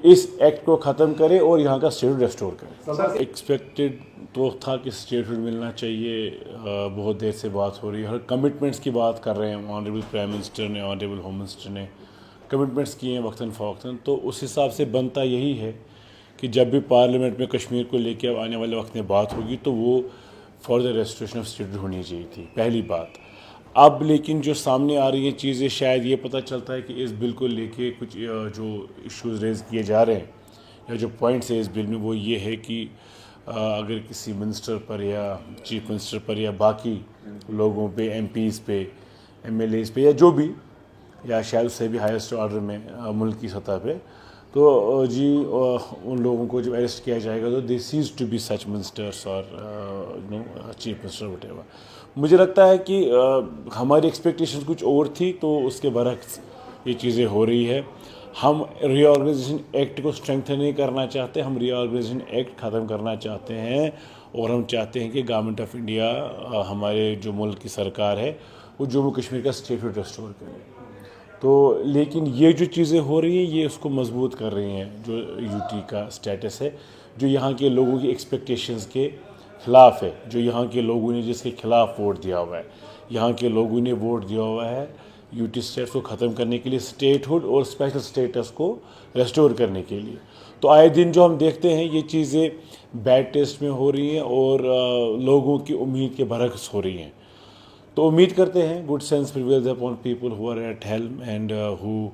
اس act کو ختم کرے اور یہاں کا اسٹیٹ ریسٹور کرے. ایکسپیکٹڈ تو تھا کہ اسٹیٹ ملنا چاہیے. بہت دیر سے بات ہو رہی ہے, ہر کمٹمنٹس کی بات کر رہے ہیں. آنریبل پرائم منسٹر نے, آنریبل ہوم منسٹر نے کمٹمنٹس کیے ہیں وقتاً فوقتاً. تو اس حساب سے بنتا یہی ہے کہ جب بھی پارلیمنٹ میں کشمیر کو لے کے آنے والے وقت میں بات ہوگی تو وہ for the restoration of state ہونی چاہیے تھی, پہلی بات. اب لیکن جو سامنے آ رہی ہیں چیزیں, شاید یہ پتہ چلتا ہے کہ اس بل کو لے کے کچھ جو ایشوز ریز کیے جا رہے ہیں یا جو پوائنٹس ہیں اس بل میں, وہ یہ ہے کہ اگر کسی منسٹر پر یا چیف منسٹر پر یا باقی لوگوں پہ, ایم پیز پہ, ایم ایل ایز پہ, یا جو بھی, یا شاید اس سے بھی ہائیسٹ آرڈر میں ملک کی سطح پہ, تو جی ان لوگوں کو جب اریسٹ کیا جائے گا تو they cease to be such ministers اور چیف منسٹر وٹ ایور. مجھے لگتا ہے کہ ہماری ایکسپیکٹیشنز کچھ اور تھی, تو اس کے برعکس یہ چیزیں ہو رہی ہے. ہم ری آرگنائزیشن ایکٹ کو اسٹرینگتھن نہیں کرنا چاہتے, ہم ری آرگنائزیشن ایکٹ ختم کرنا چاہتے ہیں, اور ہم چاہتے ہیں کہ گورنمنٹ آف انڈیا, ہمارے جو ملک کی سرکار ہے, وہ جموں کشمیر کا اسٹیٹ ریسٹور کرے. تو لیکن یہ جو چیزیں ہو رہی ہیں یہ اس کو مضبوط کر رہی ہیں, جو یو ٹی کا اسٹیٹس ہے, جو یہاں کے لوگوں کی ایکسپیکٹیشنز کے خلاف ہے, جو یہاں کے لوگوں نے جس کے خلاف ووٹ دیا ہوا ہے. یہاں کے لوگوں نے ووٹ دیا ہوا ہے یو ٹی اسٹیٹس کو ختم کرنے کے لیے, اسٹیٹ ہوڈ اور اسپیشل اسٹیٹس کو ریسٹور کرنے کے لیے. تو آئے دن جو ہم دیکھتے ہیں یہ چیزیں بیڈ ٹیسٹ میں ہو رہی ہیں اور لوگوں کی امید کے برعکس ہو رہی ہیں. تو امید کرتے ہیں good sense prevails upon people who are at helm and who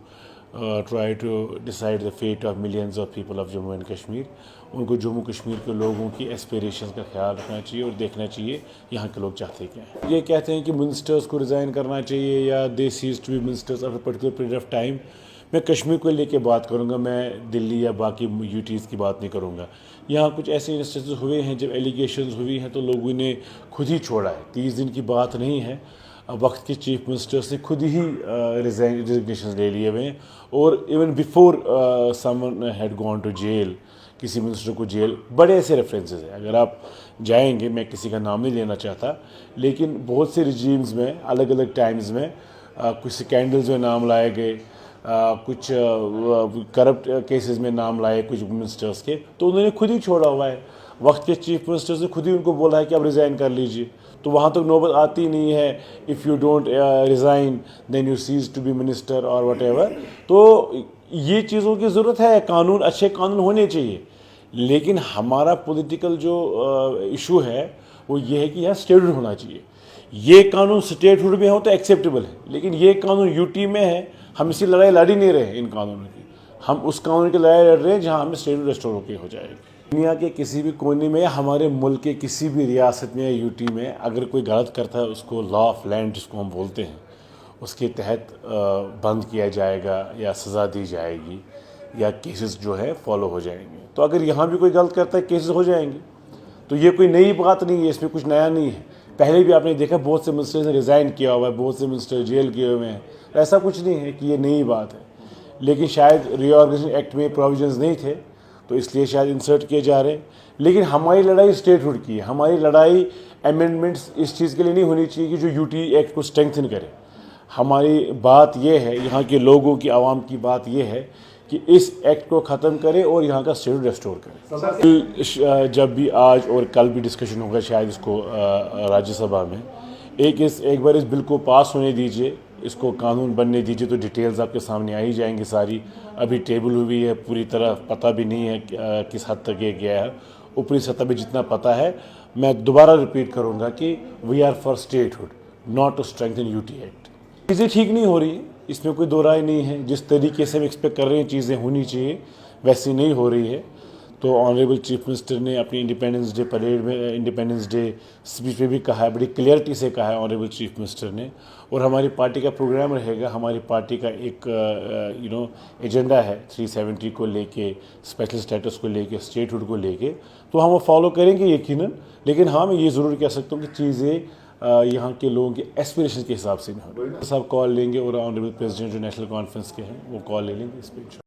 try to decide the fate of millions of people of Jammu and Kashmir. ان کو جموں کشمیر کے لوگوں کی ایسپیریشنز کا خیال رکھنا چاہیے اور دیکھنا چاہیے یہاں کے لوگ چاہتے کیا ہیں. یہ کہتے ہیں کہ منسٹرز کو ریزائن کرنا چاہیے یا they cease to be ministers of a particular period of time. میں کشمیر کو لے کے بات کروں گا, میں دلی یا باقی یو ٹیز کی بات نہیں کروں گا. یہاں کچھ ایسے انسٹنسز ہوئے ہیں جب ایلیگیشنز ہوئی ہیں تو لوگوں نے خود ہی چھوڑا ہے. 30 دن کی بات نہیں ہے, وقت کے چیف منسٹرس نے خود ہی ریزگنیشنز لے لیے ہوئے ہیں. اور even before someone had gone to jail, کسی منسٹر کو جیل, بڑے ایسے ریفرنسز ہیں. اگر آپ جائیں گے, میں کسی کا نام نہیں لینا چاہتا, لیکن بہت سے رجیمز میں الگ الگ ٹائمز میں کچھ سکینڈلز میں نام لائے گئے, کچھ کرپٹ کیسز میں نام لائے کچھ منسٹرس کے, تو انہوں نے خود ہی چھوڑا ہوا ہے. وقت کے چیف منسٹرز نے خود ہی ان کو بولا ہے کہ آپ ریزائن کر لیجیے. تو وہاں تک نوبت آتی نہیں ہے if you don't resign then you cease to be minister اور وٹ ایور. تو یہ چیزوں کی ضرورت ہے, قانون, اچھے قانون ہونے چاہیے. لیکن ہمارا پولیٹیکل جو ایشو ہے وہ یہ ہے کہ یہاں اسٹیٹ ہوڈ ہونا چاہیے. یہ قانون اسٹیٹ ہوڈ میں ہو تو ایکسیپٹیبل ہے, لیکن یہ قانون یو ٹی میں ہے. ہم اسی لڑائی لڑ ہی نہیں رہے ان قانونوں کی, ہم اس قانون کی لڑائی لڑ رہے ہیں جہاں ہمیں اسٹیٹ ریسٹور ہو کے ہو جائے گی. دنیا کے کسی بھی کونے میں, ہمارے ملک کے کسی بھی ریاست میں, یو ٹی میں اگر کوئی غلط کرتا ہے اس کو لا آف لینڈ جس کو ہم بولتے ہیں اس کے تحت بند کیا جائے گا یا سزا دی جائے گی یا کیسز جو ہے فالو ہو جائیں گے. تو اگر یہاں بھی کوئی غلط کرتا ہے کیسز ہو جائیں گے. تو یہ کوئی نئی بات نہیں ہے, اس میں کچھ نیا نہیں ہے. پہلے بھی آپ نے دیکھا بہت سے منسٹرز نے ریزائن کیا ہوا ہے, بہت سے منسٹر جیل کیے ہوئے ہیں. ایسا کچھ نہیں ہے کہ یہ نئی بات ہے, لیکن شاید ری آرگنائزیشن ایکٹ میں پروویژنز نہیں تھے تو اس لیے شاید انسرٹ کیے جا رہے ہیں. لیکن ہماری لڑائی اسٹیٹ ہوڈ کی ہے. ہماری لڑائی امینڈمنٹس اس چیز کے لیے نہیں ہونی چاہیے کہ جو یو ٹی ایکٹ کو اسٹرینگتھن کرے. ہماری بات یہ ہے, یہاں کے لوگوں کی, عوام کی بات یہ ہے کہ اس ایکٹ کو ختم کرے اور یہاں کا اسٹیٹ ریسٹور کرے. جب بھی آج اور کل بھی ڈسکشن ہوگا شاید اس کو راجیہ سبھا میں, ایک بار اس بل کو پاس ہونے دیجیے, اس کو قانون بننے دیجیے, تو ڈیٹیلز آپ کے سامنے آ ہی جائیں گی ساری. ابھی ٹیبل ہوئی ہے, پوری طرح پتہ بھی نہیں ہے کس حد تک یہ گیا ہے. اوپری سطح پہ جتنا پتہ ہے, میں دوبارہ ریپیٹ کروں گا کہ we are for statehood, not to strengthen U T act. چیزیں ٹھیک نہیں ہو رہی ہیں, اس میں کوئی دو رائے نہیں ہے. جس طریقے سے ہم ایکسپیکٹ کر رہے ہیں چیزیں ہونی چاہیے ویسی نہیں ہو رہی ہے. تو آنریبل چیف منسٹر نے اپنی انڈیپینڈنس ڈے پریڈ میں, انڈیپینڈنس ڈے اسپیچ میں بھی کہا ہے, بڑی کلیئرٹی سے کہا ہے آنریبل چیف منسٹر نے. اور ہماری پارٹی کا پروگرام رہے گا, ہماری پارٹی کا ایک ایجنڈا ہے 370 کو لے کے, اسپیشل اسٹیٹس کو لے کے, اسٹیٹ ہوڈ کو لے کے, تو ہم وہ فالو کریں گے یقیناً. لیکن ہاں میں یہ ضرور کہہ سکتا ہوں کہ چیزیں یہاں کے لوگوں کے ایسپریشن کے حساب سے نہیں ہو رہی. صاحب کال لیں گے اور آنریبل پریزیڈنٹ جو نیشنل کانفرنس کے ہیں وہ کال لے لیں گے اس پہ.